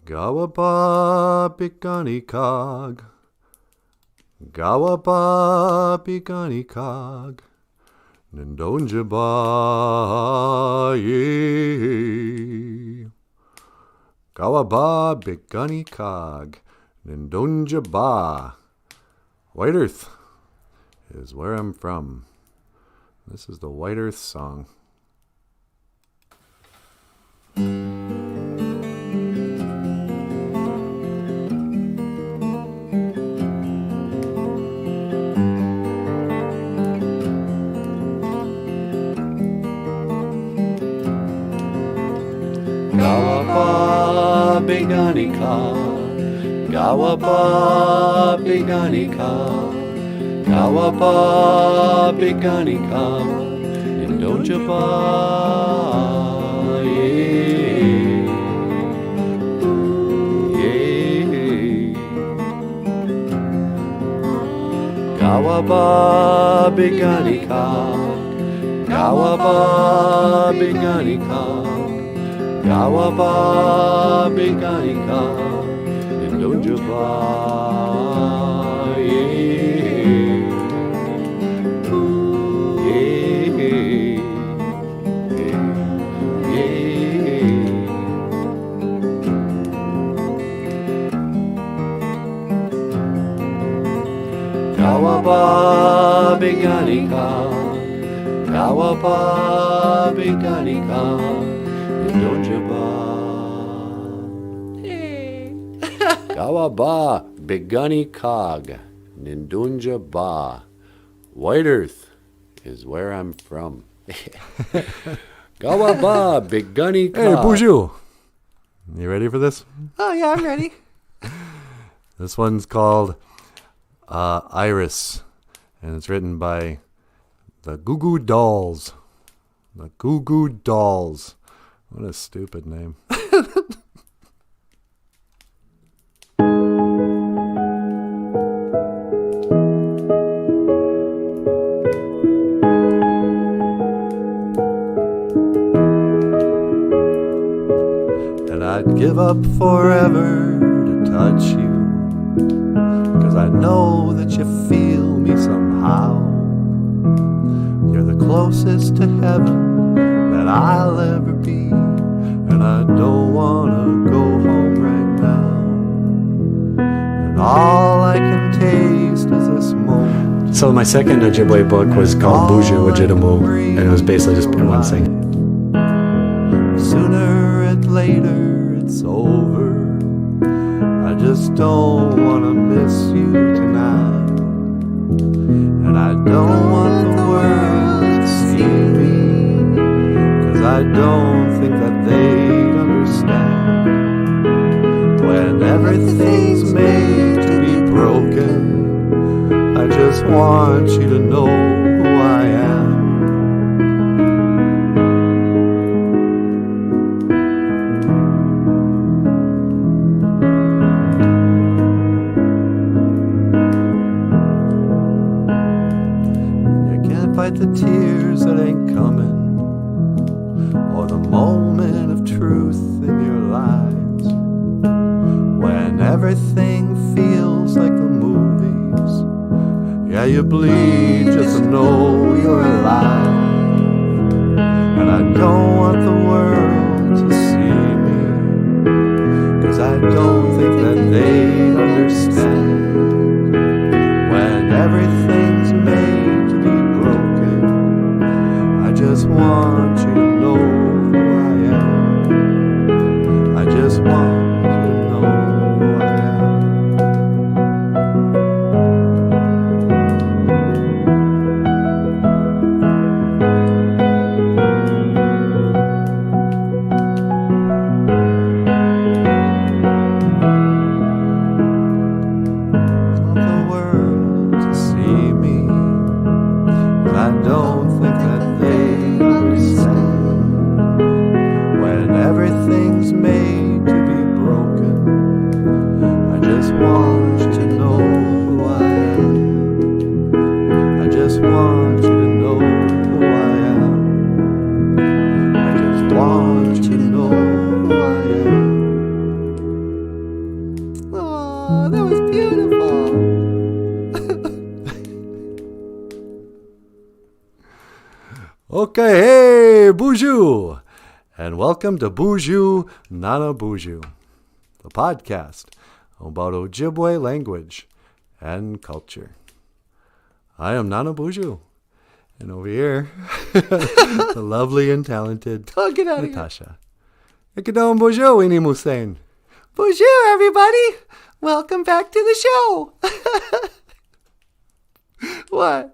Gawapa pikani kog. Gawapa pikani kog. Nindonjaba ye. Gawaba pikani kog. Nindonjaba. White Earth is where I'm from. This is the White Earth song. Gawapa bigani kog, gawapa bigani kog, gawapa bigani kog, indojaba ye. Gawapa bigani kog, gawapa bigani kog. Gawapa bigani kog, indojaba ye. Gawapa bigani kog, gawapa bigani kog. Hey. Gawaba bigani kog, Nindunja ba. White Earth is where I'm from. Gawaba bigani kog. Hey, Boozhoo. You ready for this? Oh, yeah, I'm ready. This one's called Iris, and it's written by the Goo Goo Dolls. The Goo Goo Dolls. What a stupid name. And I'd give up forever to touch you, 'cause I know that you feel me somehow. You're the closest to heaven that I'll ever be, and I don't wanna go home right now. And all I can taste is this moment. So my second OJIBWE book was called Boozhoo Nanaboozhoo, and it was basically just everyone singing. Sooner or later it's over. I just don't wanna miss you tonight, and I don't want the world to see me, 'cause I don't think that they'd understand. When everything's made to be broken, I just want you to know who I am. You can't fight the tears that ain't coming, or the moment of truth in your lives. When everything feels like the movies, yeah, you bleed just to know you're alive. And I don't want the world to see me, 'cause I don't think that they'd understand. When everything's made to be broken, I just want you to know who I am. I just want you to know who I am. I want the world to see me, but I don't think that they understand. When everything's made to be broken, Oh, that was beautiful. Okay, hey, Boozhoo! And welcome to Boozhoo Nanaboozhoo, the podcast about Ojibwe language and culture. I am Nanaboozhoo, and over here, the lovely and talented Get out of Natasha. Ikadon Boozhoo, Ini Musain. Boozhoo, everybody! Welcome back to the show! What?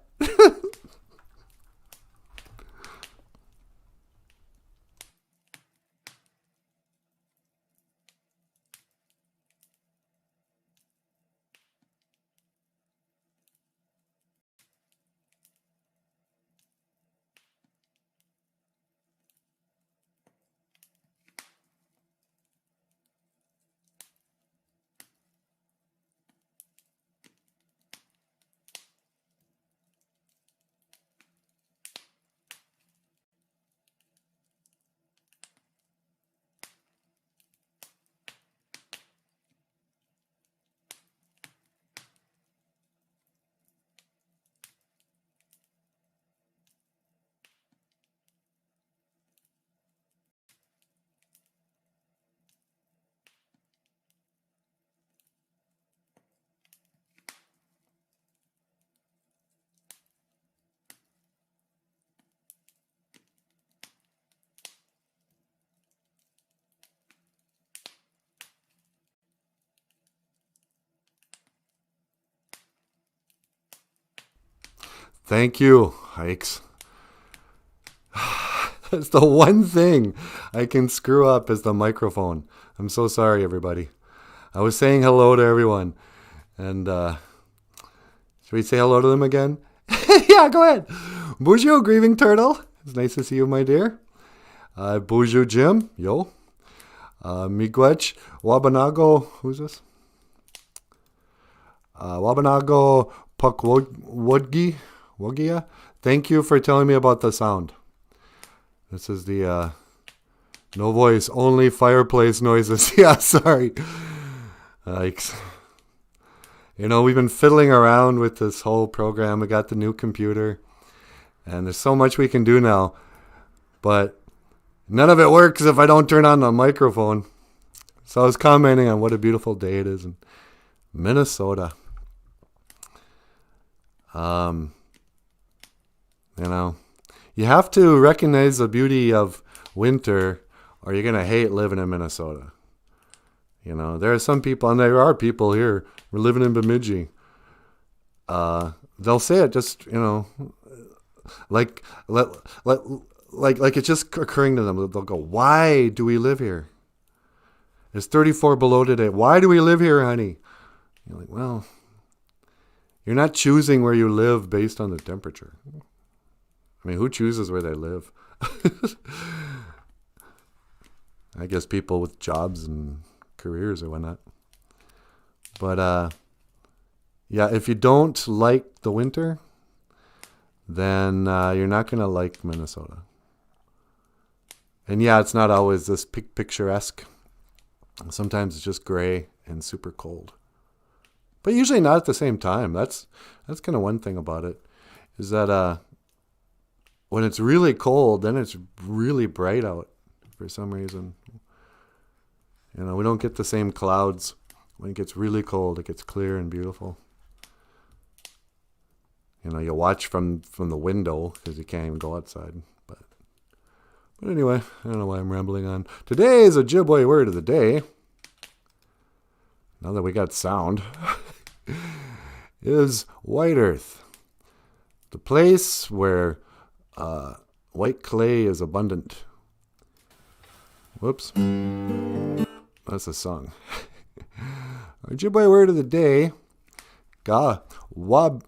Thank you, Hikes. That's the one thing I can screw up is the microphone. I'm so sorry, everybody. I was saying hello to everyone. And should we say hello to them again? Yeah, go ahead. Boozhoo, Grieving Turtle. It's nice to see you, my dear. Boozhoo Jim. Yo. Miigwech. Wabanago. Who's this? Wabanago Pukwodgi. Wogia. Thank you for telling me about the sound. This is the no voice, only fireplace noises. Yeah, sorry. Yikes. You know, we've been fiddling around with this whole program. We got the new computer, and there's so much we can do now. But none of it works if I don't turn on the microphone. So I was commenting on what a beautiful day it is in Minnesota. You know, you have to recognize the beauty of winter or you're going to hate living in Minnesota. You know, there are some people, and there are people here, we're living in Bemidji. They'll say it just, you know, like it's just occurring to them. They'll go, why do we live here? It's 34 below today. Why do we live here, honey? You're like, well, you're not choosing where you live based on the temperature. I mean, who chooses where they live? I guess people with jobs and careers or whatnot. But, yeah, if you don't like the winter, then you're not going to like Minnesota. And, yeah, it's not always this picturesque. Sometimes it's just gray and super cold. But usually not at the same time. That's kind of one thing about it, is that when it's really cold, then it's really bright out for some reason. You know, we don't get the same clouds. When it gets really cold, it gets clear and beautiful. You know, you watch from the window because you can't even go outside. But anyway, I don't know why I'm rambling on. Today's Ojibwe word of the day, now that we got sound, is white earth. The place where white clay is abundant. Whoops. That's a song. Our Ojibwe word of the day, gawaba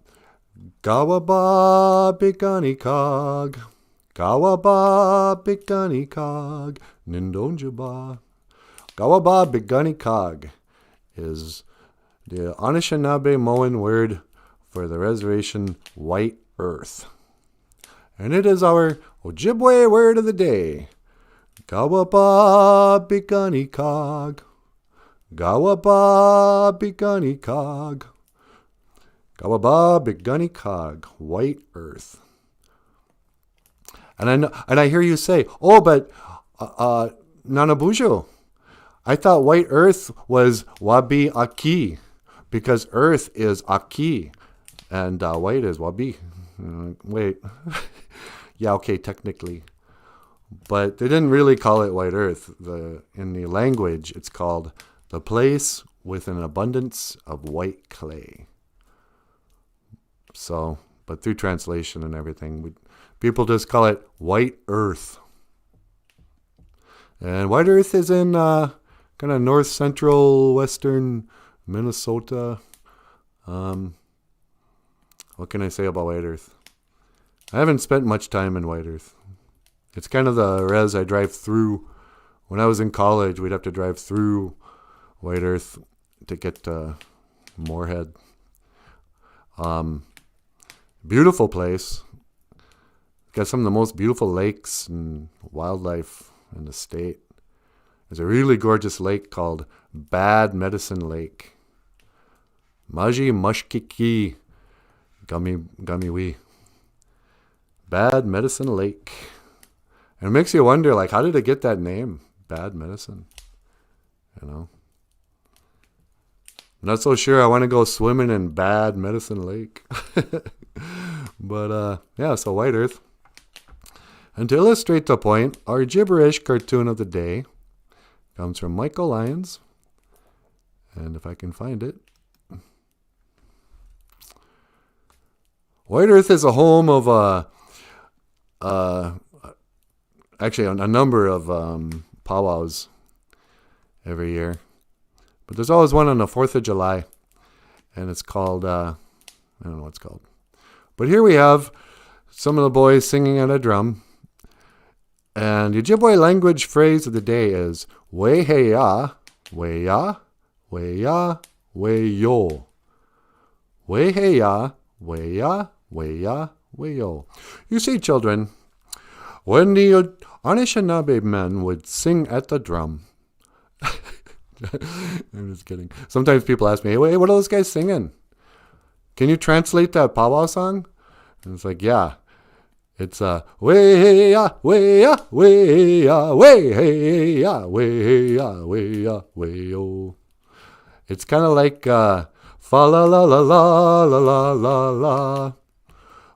bikanikog. Gawaba bikanikog. Nindonjaba. Gawaba bikanikog is the Anishinaabe word for the reservation white earth. And it is our Ojibwe word of the day. Gawaba bikanikog. Gawaba Bigani Cog. Gawaba Bigani Cog. White Earth. And I hear you say, oh, but Nanaboozhoo, I thought white earth was wabi aki, because earth is aki, and white is wabi. Wait. Yeah, okay, technically. But they didn't really call it white earth. In the language, it's called the place with an abundance of white clay. So, but through translation and everything, people just call it white earth. And white earth is in kind of north central western Minnesota. What can I say about white earth? I haven't spent much time in white earth. It's kind of the res I drive through. When I was in college, we'd have to drive through white earth to get to Moorhead. Beautiful place. Got some of the most beautiful lakes and wildlife in the state. There's a really gorgeous lake called Bad Medicine Lake. Maji Mushkiki Gamiwi. Bad Medicine Lake. And it makes you wonder, like, how did it get that name? Bad Medicine. You know? I'm not so sure I want to go swimming in Bad Medicine Lake. But, yeah, so White Earth. And to illustrate the point, our gibberish cartoon of the day comes from Michael Lyons. And if I can find it. White Earth is a home of actually a number of powwows every year. But there's always one on the 4th of July. And it's called, I don't know what it's called. But here we have some of the boys singing at a drum. And the Ojibwe language phrase of the day is we-he-ya, we-ya, we-ya, we-yo. We-he-ya, we-ya, we-ya, we-yo. You see, children, when the Anishinaabe men would sing at the drum. I'm just kidding. Sometimes people ask me, hey, wait, what are those guys singing? Can you translate that powwow song? And it's like, yeah. It's way-ya, way-ya, way-ya, way-ya, way-ya, way-ya, way-yo. It's kind of like fa-la-la-la-la-la-la-la-la.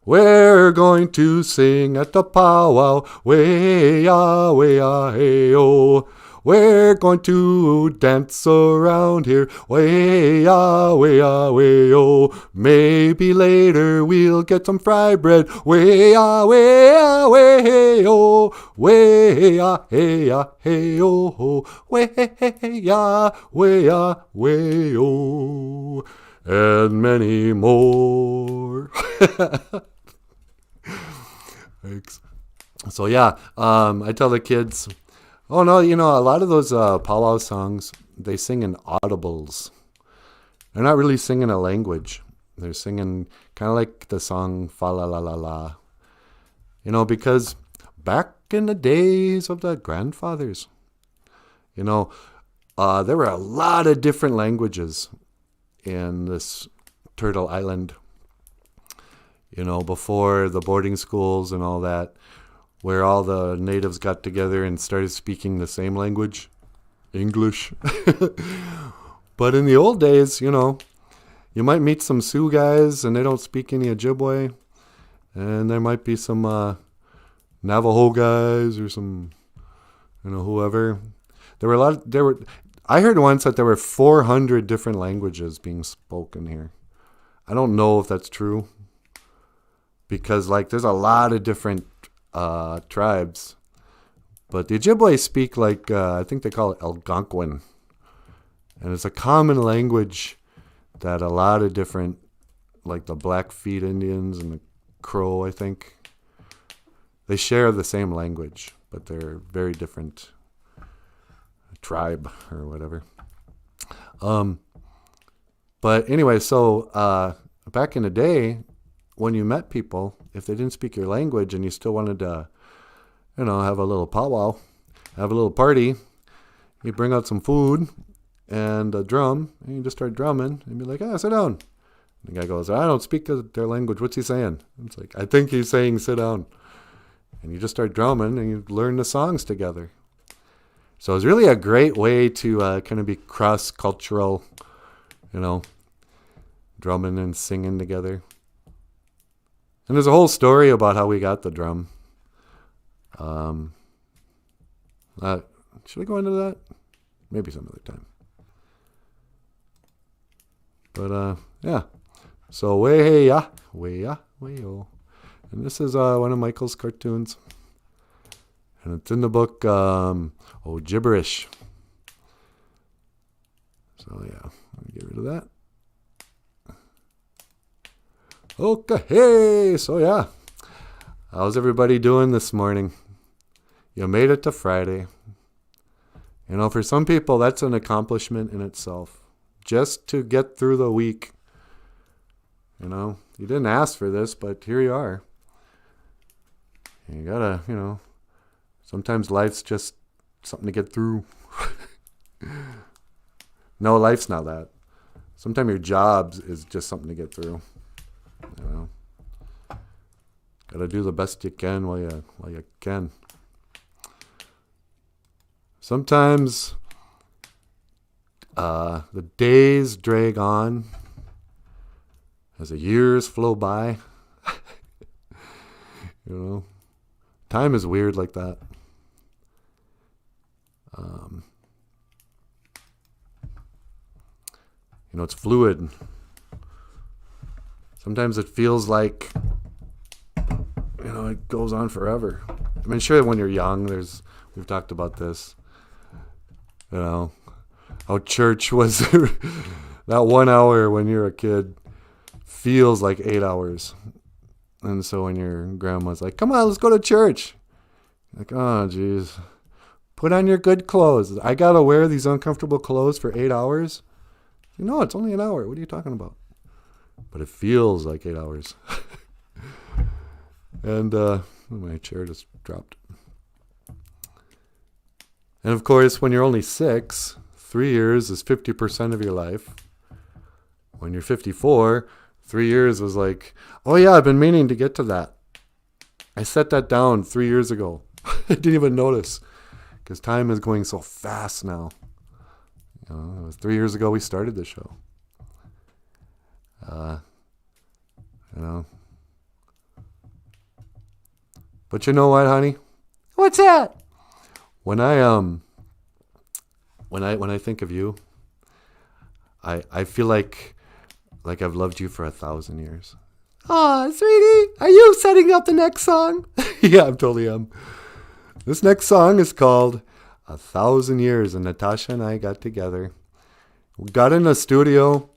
We're going to sing at the powwow, way-ya, way-ya, hey-yo. We're going to dance around here, way-ya, way-ya, way-yo. Maybe later we'll get some fry bread, way-ya, way-ya, way-yo. Way-ya, hey-ya, hey-yo, way-ya, way-ya, way-yo. And many more. Thanks. So yeah, I tell the kids, oh no, you know, a lot of those powwow songs, they sing in audibles. They're not really singing a language. They're singing kind of like the song Fa La La La La. You know, because back in the days of the grandfathers, you know, there were a lot of different languages in this Turtle Island. You know, before the boarding schools and all that, where all the natives got together and started speaking the same language, English. But in the old days, you know, you might meet some Sioux guys and they don't speak any Ojibwe. And there might be some Navajo guys or some, you know, whoever. I heard once that there were 400 different languages being spoken here. I don't know if that's true. Because, like, there's a lot of different tribes. But the Ojibwe speak, like, I think they call it Algonquin. And it's a common language that a lot of different, like the Blackfeet Indians and the Crow, I think, they share the same language, but they're very different tribe or whatever. But anyway, so back in the day, when you met people, if they didn't speak your language and you still wanted to, you know, have a little powwow, have a little party, you bring out some food, and a drum, and you just start drumming, and be like, sit down. And the guy goes, I don't speak their language. What's he saying? And it's like, I think he's saying sit down. And you just start drumming, and you learn the songs together. So it's really a great way to kind of be cross-cultural, drumming and singing together. And there's a whole story about how we got the drum. Should I go into that? Maybe some other time. But, yeah. So, way ya, way yo. And this is one of Michael's cartoons. And it's in the book, Gibberish. So, yeah. Let me get rid of that. Okay. So, yeah. How's everybody doing this morning? You made it to Friday. For some people, that's an accomplishment in itself. Just to get through the week. You didn't ask for this, but here you are. You gotta, sometimes life's just something to get through. No, life's not that. Sometimes your job is just something to get through. Gotta do the best you can while you can. Sometimes the days drag on as the years flow by. Time is weird like that. It's fluid. Sometimes it feels like, it goes on forever. I mean, sure, when you're young, we've talked about this. How church was that 1 hour when you're a kid feels like 8 hours. And so when your grandma's like, come on, let's go to church. Like, oh, geez. Put on your good clothes. I got to wear these uncomfortable clothes for 8 hours? No, it's only an hour. What are you talking about? But it feels like 8 hours. And my chair just dropped. And of course, when you're only 6, 3 years is 50% of your life. When you're 54, 3 years was like, oh yeah, I've been meaning to get to that. I set that down 3 years ago. I didn't even notice because time is going so fast now. It was 3 years ago we started the show. But you know what, honey? What's that? When I think of you, I feel like I've loved you for 1,000 years. Aw, sweetie, are you setting up the next song? Yeah, I totally am. This next song is called 1,000 Years, and Natasha and I got together. We got in the studio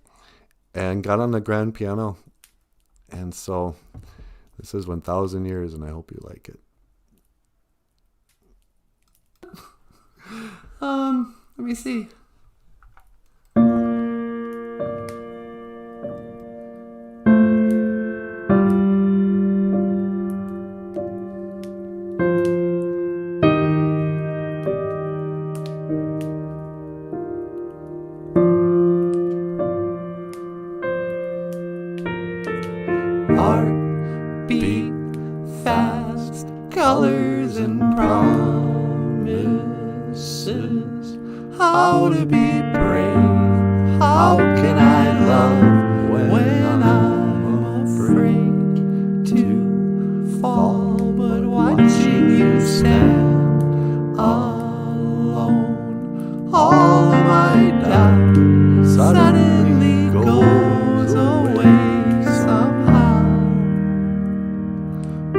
and got on the grand piano. And so this is 1,000 Years, and I hope you like it. Let me see. Heart beat fast, colors and promises. How to be brave? How can I love when I'm afraid to fall? But watching you stand alone, all of my doubt suddenly goes away somehow.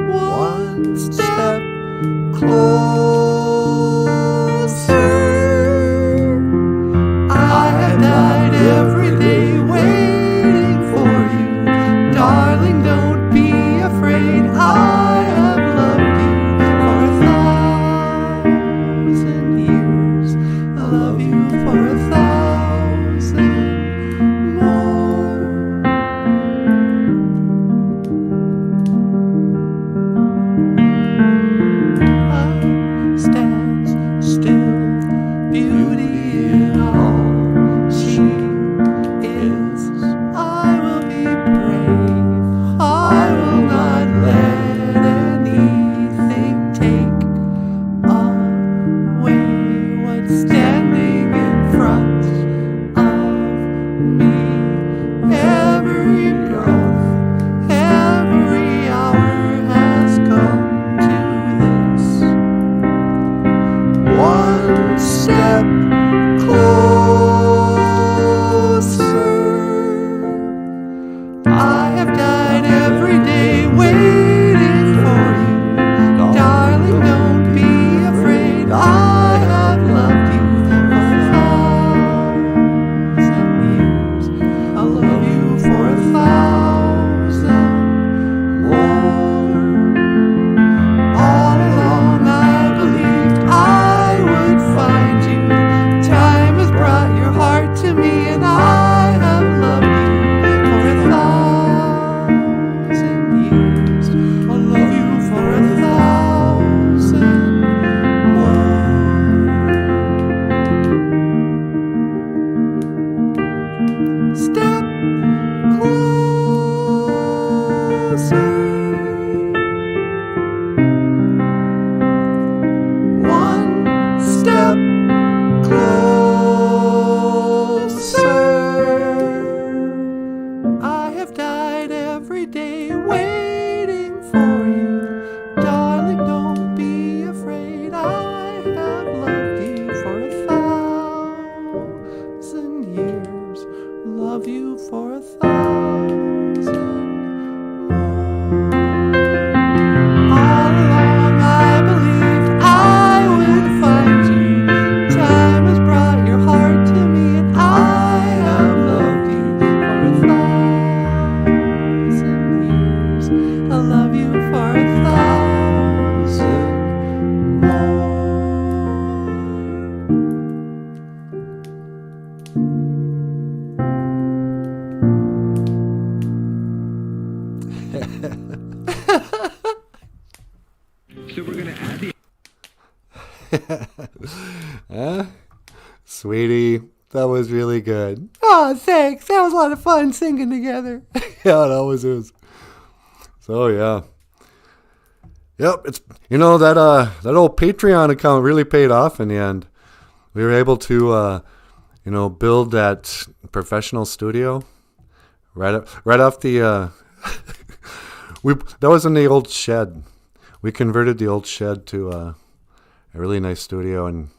One step closer. I have died every day waiting for you. Darling, don't be afraid. I have loved you for 1,000 years. I love you for 1,000 love you for 1,000 more. All along I believed I would find you. Time has brought your heart to me, and I have loved you for 1,000 years. I love you for 1,000 more. So we're gonna add the Huh? Sweetie, that was really good. Oh, thanks. That was a lot of fun singing together. Yeah, it always is. So yeah. Yep, it's that old Patreon account really paid off in the end. We were able to build that professional studio right off the that was in the old shed. We converted the old shed to a really nice studio and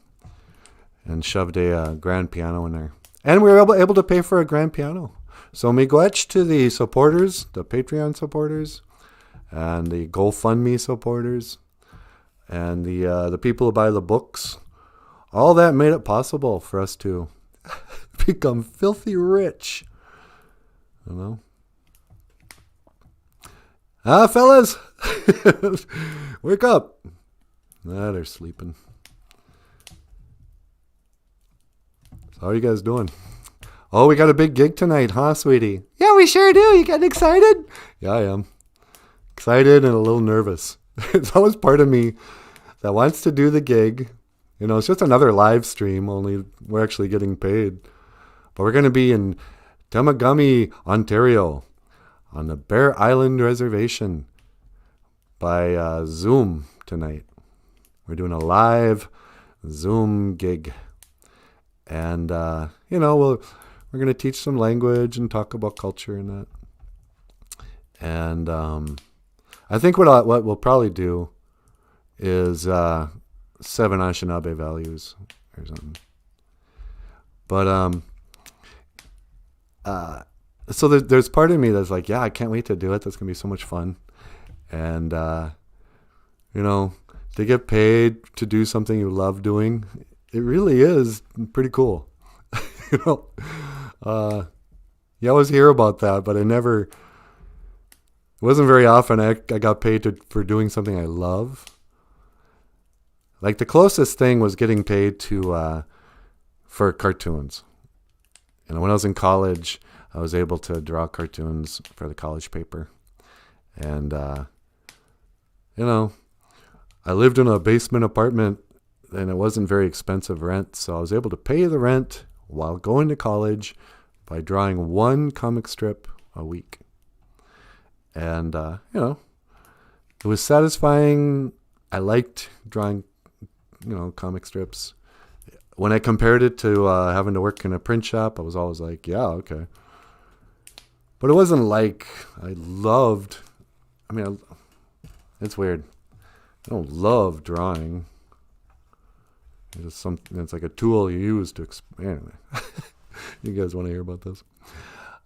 shoved a grand piano in there. And we were able to pay for a grand piano. So miigwech to the supporters, the Patreon supporters, and the GoFundMe supporters, and the people who buy the books. All that made it possible for us to become filthy rich. You know? Fellas! Wake up! They're sleeping. So how are you guys doing? Oh, we got a big gig tonight, huh, sweetie? Yeah, we sure do. You getting excited? Yeah, I am. Excited and a little nervous. It's always part of me that wants to do the gig. You know, it's just another live stream, only we're actually getting paid. But we're going to be in Temagami, Ontario, on the Bear Island Reservation by Zoom tonight. We're doing a live Zoom gig. And, we're going to teach some language and talk about culture and that. And I think what we'll probably do is 7 Anishinaabe values or something. But so there's part of me that's like, yeah, I can't wait to do it. That's going to be so much fun. And, to get paid to do something you love doing, it really is pretty cool. You always hear about that, but it wasn't very often I got paid for doing something I love. Like the closest thing was getting paid for cartoons. And when I was in college, I was able to draw cartoons for the college paper. And, I lived in a basement apartment and it wasn't very expensive rent. So I was able to pay the rent while going to college by drawing one comic strip a week. And, it was satisfying. I liked drawing, comic strips. When I compared it to having to work in a print shop, I was always like, yeah, okay. But it wasn't like it's weird. I don't love drawing. It's like a tool you use to anyway. You guys want to hear about this?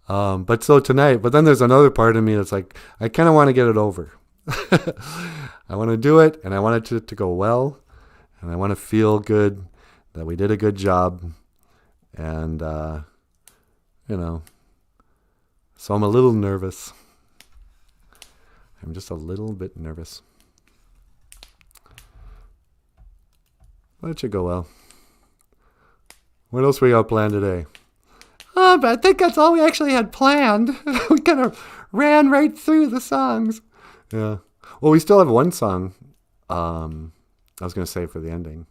But so tonight, but then there's another part of me that's like, I kind of want to get it over. I want to do it, and I want it to go well, and I want to feel good that we did a good job, and so I'm a little nervous. I'm just a little bit nervous. But it should go well. What else we got planned today? But I think that's all we actually had planned. We kind of ran right through the songs. Yeah. Well, we still have one song. I was going to say for the ending.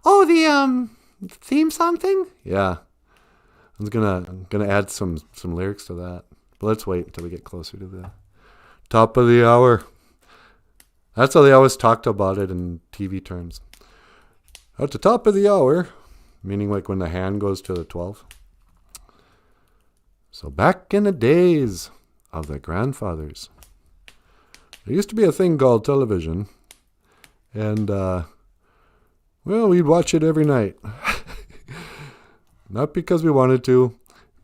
Oh, the theme song thing? Yeah. I was gonna add some lyrics to that. But let's wait until we get closer to the top of the hour. That's how they always talked about it in TV terms. At the top of the hour, meaning like when the hand goes to the 12. So back in the days of the grandfathers, there used to be a thing called television. And, we'd watch it every night. Not because we wanted to,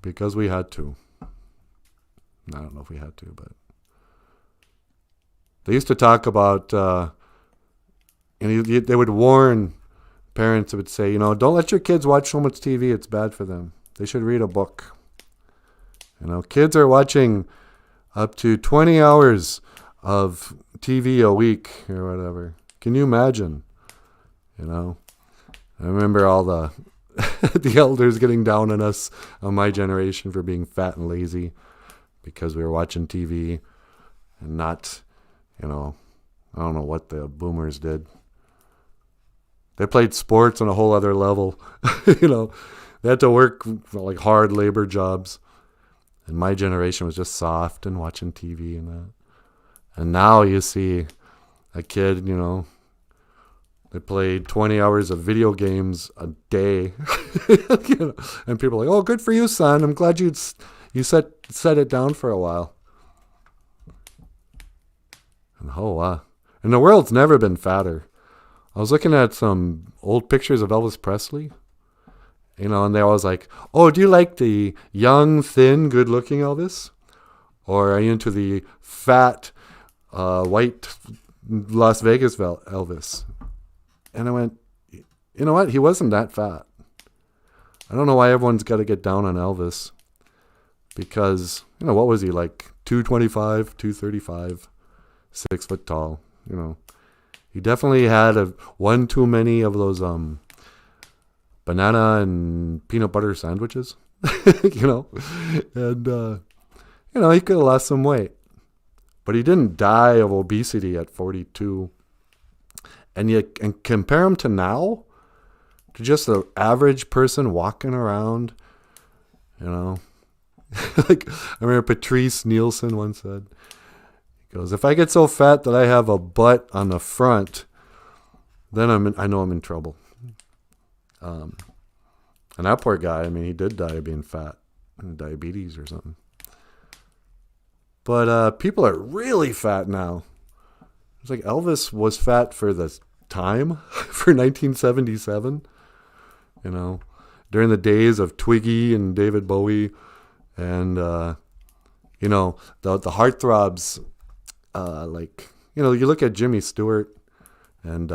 because we had to. I don't know if we had to, but they used to talk about, and they would warn parents, would say, don't let your kids watch so much TV. It's bad for them. They should read a book. Kids are watching up to 20 hours of TV a week or whatever. Can you imagine? I remember all the the elders getting down on us, on my generation, for being fat and lazy because we were watching TV and not, I don't know what the boomers did. They played sports on a whole other level. They had to work like hard labor jobs. And my generation was just soft and watching TV and that. And now you see a kid, they played 20 hours of video games a day. And people are like, oh, good for you, son. I'm glad you set it down for a while. And and the world's never been fatter. I was looking at some old pictures of Elvis Presley. And they're always like, oh, do you like the young, thin, good-looking Elvis? Or are you into the fat, white Las Vegas Elvis? And I went, you know what? He wasn't that fat. I don't know why everyone's got to get down on Elvis. Because, what was he, like 225, 235, 6 foot tall, He definitely had one too many of those banana and peanut butter sandwiches, and, he could have lost some weight. But he didn't die of obesity at 42. And compare him to now, to just an average person walking around, Like, I remember Patrice Nielsen once said, he goes, if I get so fat that I have a butt on the front, then I know I'm in trouble. And that poor guy, he did die of being fat, diabetes or something. But people are really fat now. It's like Elvis was fat for the time, for 1977, during the days of Twiggy and David Bowie, and the heartthrobs, you look at Jimmy Stewart, and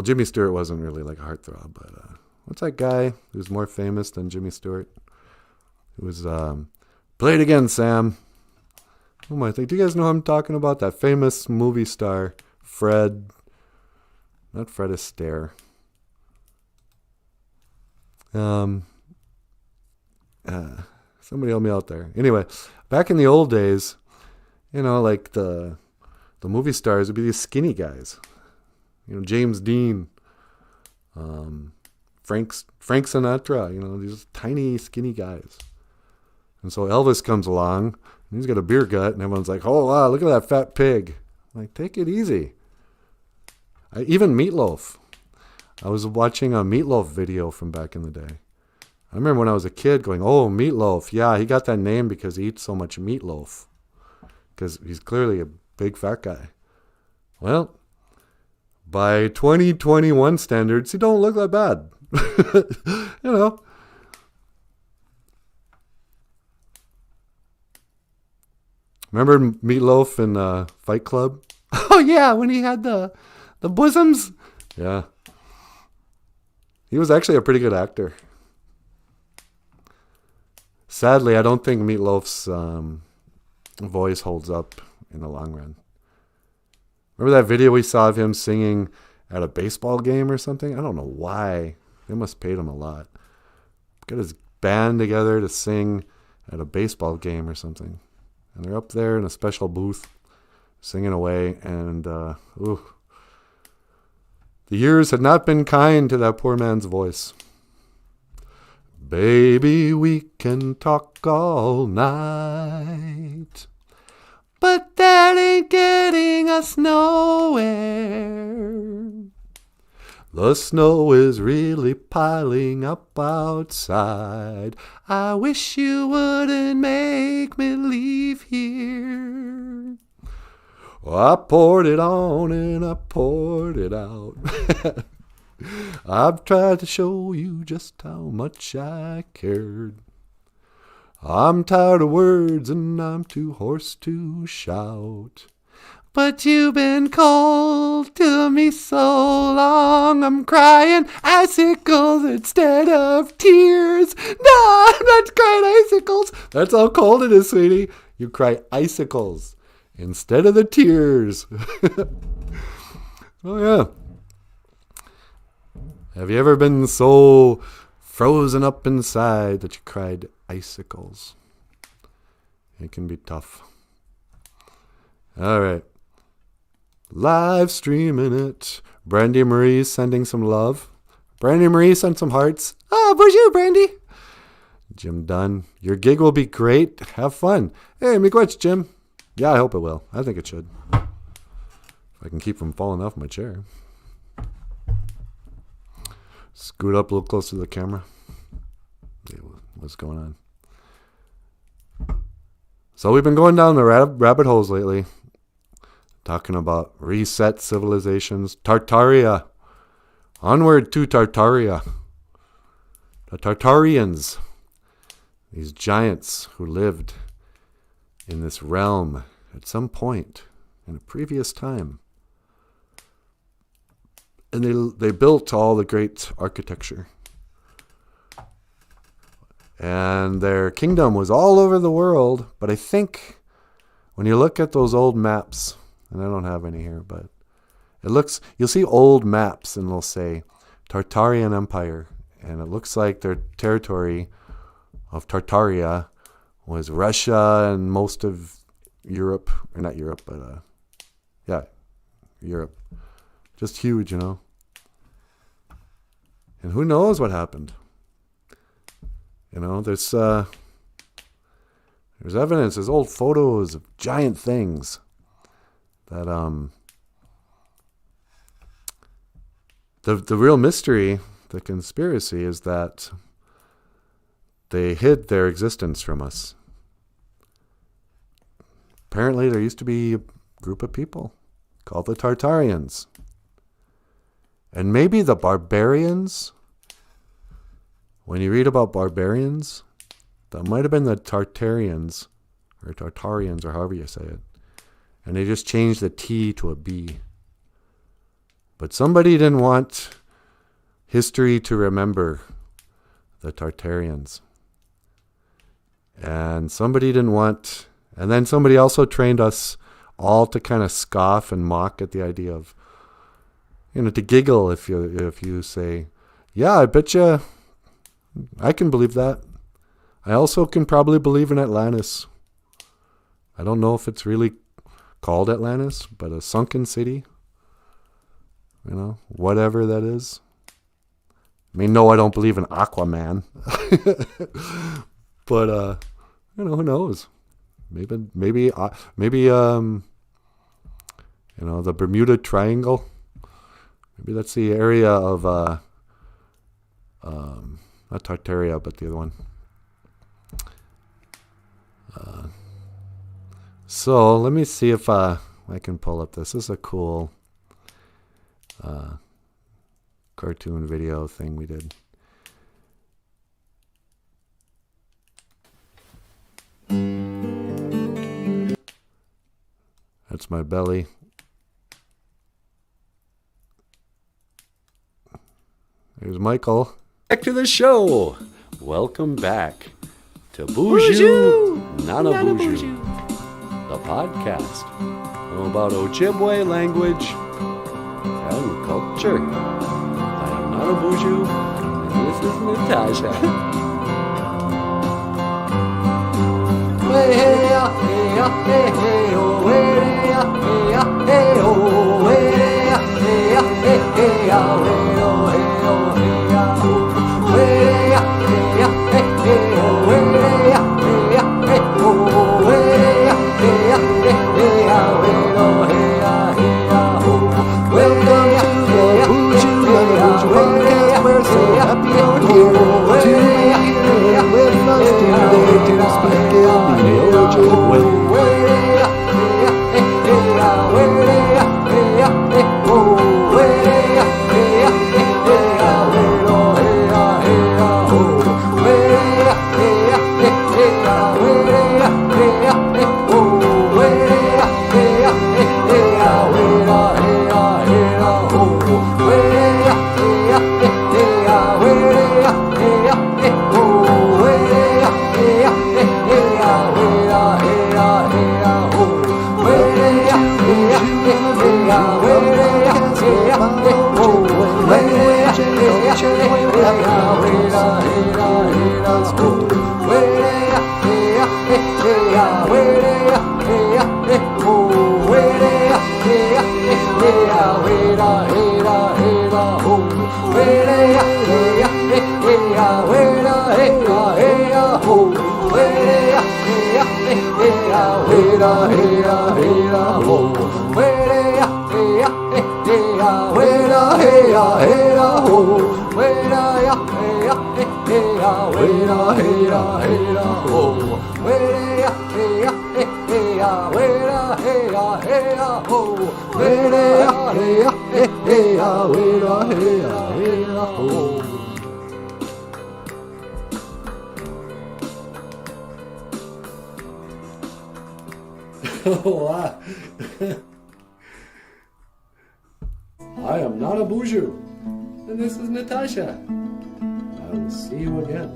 Jimmy Stewart wasn't really like a heartthrob, but what's that guy who's more famous than Jimmy Stewart? Who was play it again, Sam. Oh my! Do you guys know who I'm talking about? That famous movie star, Fred. Not Fred Astaire. Somebody help me out there. Anyway, back in the old days, like the movie stars would be these skinny guys. James Dean, Frank Sinatra, these tiny, skinny guys. And so Elvis comes along, and he's got a beer gut, and everyone's like, oh, wow, look at that fat pig. I'm like, take it easy. Even Meatloaf. I was watching a Meatloaf video from back in the day. I remember when I was a kid going, oh, Meatloaf. Yeah, he got that name because he eats so much meatloaf. Because he's clearly a big fat guy. Well, by 2021 standards, he don't look that bad. Remember Meatloaf in Fight Club? Oh, yeah, when he had the bosoms. Yeah. He was actually a pretty good actor. Sadly, I don't think Meatloaf's voice holds up in the long run. Remember that video we saw of him singing at a baseball game or something? I don't know why. They must have paid him a lot. Got his band together to sing at a baseball game or something. And they're up there in a special booth singing away. And, the years had not been kind to that poor man's voice. Baby, we can talk all night, but that ain't getting us nowhere. The snow is really piling up outside. I wish you wouldn't make me leave here. Well, I poured it on and I poured it out. I've tried to show you just how much I cared. I'm tired of words and I'm too hoarse to shout. But you've been cold to me so long, I'm crying icicles instead of tears. No, I'm not crying icicles. That's how cold it is, sweetie. You cry icicles instead of the tears. Oh, yeah. Have you ever been so frozen up inside that you cried icicles? It can be tough. All right. Live streaming it. Brandy Marie sending some love. Brandy Marie sent some hearts. Ah, Boozhoo, Brandy. Jim Dunn. Your gig will be great. Have fun. Hey, miigwech, Jim. Yeah, I hope it will. I think it should. If I can keep from falling off my chair. Scoot up a little closer to the camera. See what's going on. So we've been going down the rabbit holes lately. Talking about reset civilizations. Tartaria. Onward to Tartaria. The Tartarians. These giants who lived in this realm at some point in a previous time. And they built all the great architecture. And their kingdom was all over the world. But I think when you look at those old maps, and I don't have any here, but you'll see old maps and they'll say Tartarian Empire. And it looks like their territory of Tartaria was Russia and most of Europe, or not Europe, but Europe. Just huge, you know. And who knows what happened? You know, there's evidence, there's old photos of giant things that the real mystery, the conspiracy is that they hid their existence from us. Apparently there used to be a group of people called the Tartarians. And maybe the barbarians, when you read about barbarians, that might have been the Tartarians, or Tartarians, or however you say it. And they just changed the T to a B. But somebody didn't want history to remember the Tartarians. And somebody didn't want, and then somebody also trained us all to kind of scoff and mock at the idea of, you know, to giggle if you say, yeah, I bet you I can believe that. I also can probably believe in Atlantis. I don't know if it's really called Atlantis, but a sunken city, you know, whatever that is. I mean, no, I don't believe in Aquaman, but you know, who knows? Maybe, you know, the Bermuda Triangle. Maybe that's the area of not Tartaria, but the other one. So let me see if I can pull up this. This is a cool cartoon video thing we did. That's my belly. There's Michael. Back to the show. Welcome back to Boozhoo Nanaboozhoo, the podcast about Ojibwe language and culture. I am Nanaboozhoo, and this is Natasha. Hey, hey, hey, hey, hey, oh, hey, hey, hey, oh, hey, hey, hey, hey, oh, hey, oh, hey. We're so happy you're here to be here with us today to speak in the Ojibwe way. Wow. I am Nanaboozhoo, and this is Natasha. I will see you again.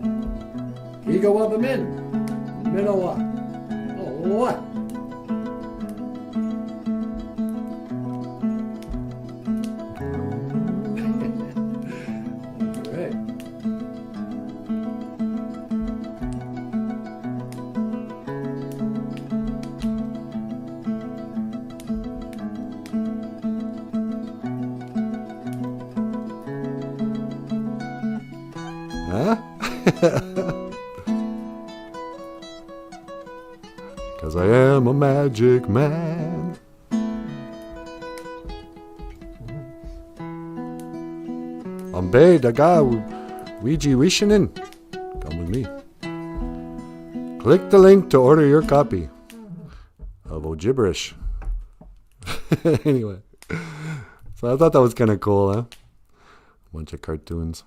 GOFUNDME. Minowa. Oh, what? All right. Huh? Cause I am a magic man. Ambe daga Ouija Wishinin. Come with me. Click the link to order your copy of OJIBWE. Anyway. So I thought that was kind of cool, huh? Bunch of cartoons.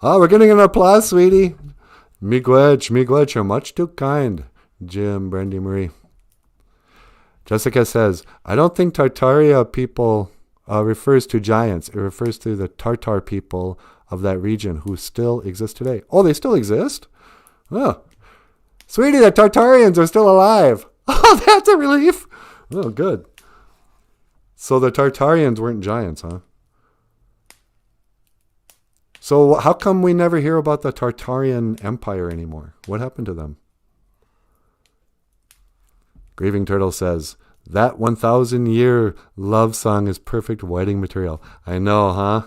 We're getting an applause, sweetie. Miigwech, you're much too kind. Jim, Brandy Marie. Jessica says, I don't think Tartaria people refers to giants. It refers to the Tartar people of that region who still exist today. Oh, they still exist? Oh. Sweetie, the Tartarians are still alive. Oh, that's a relief. Oh, good. So the Tartarians weren't giants, huh? So how come we never hear about the Tartarian Empire anymore? What happened to them? Grieving Turtle says, that 1,000-year love song is perfect wedding material. I know, huh?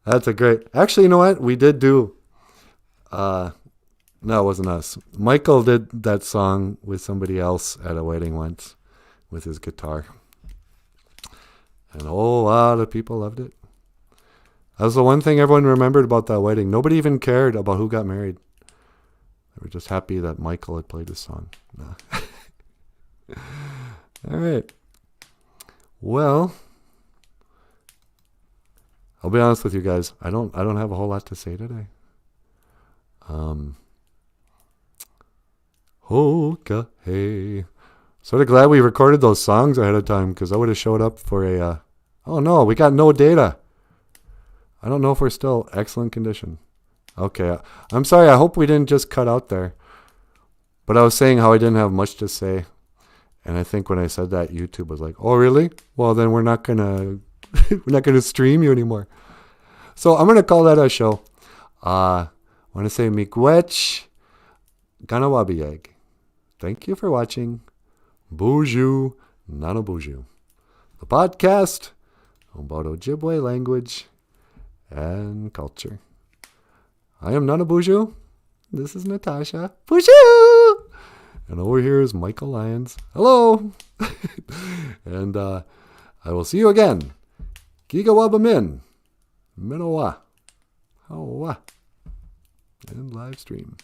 That's a great... Actually, you know what? We did do... No, it wasn't us. Michael did that song with somebody else at a wedding once with his guitar. And a whole lot of people loved it. That was the one thing everyone remembered about that wedding. Nobody even cared about who got married. They were just happy that Michael had played this song. Nah. All right. Well, I'll be honest with you guys. I don't have a whole lot to say today. Okay. Sort of glad we recorded those songs ahead of time because I would have showed up for a. Oh no, we got no data. I don't know if we're still excellent condition. Okay, I'm sorry. I hope we didn't just cut out there. But I was saying how I didn't have much to say. And I think when I said that, YouTube was like, "Oh, really? Well, then we're not gonna stream you anymore." So I'm gonna call that a show. I want to say Miigwech Ganawabiyeg. Thank you for watching. Boozhoo Nanaboozhoo, the podcast about Ojibwe language and culture. I am Nanaboozhoo. This is Natasha. Boozhoo! And over here is Michael Lyons. Hello! And I will see you again. GOFUNDME. Minowa. Hawa. And live stream.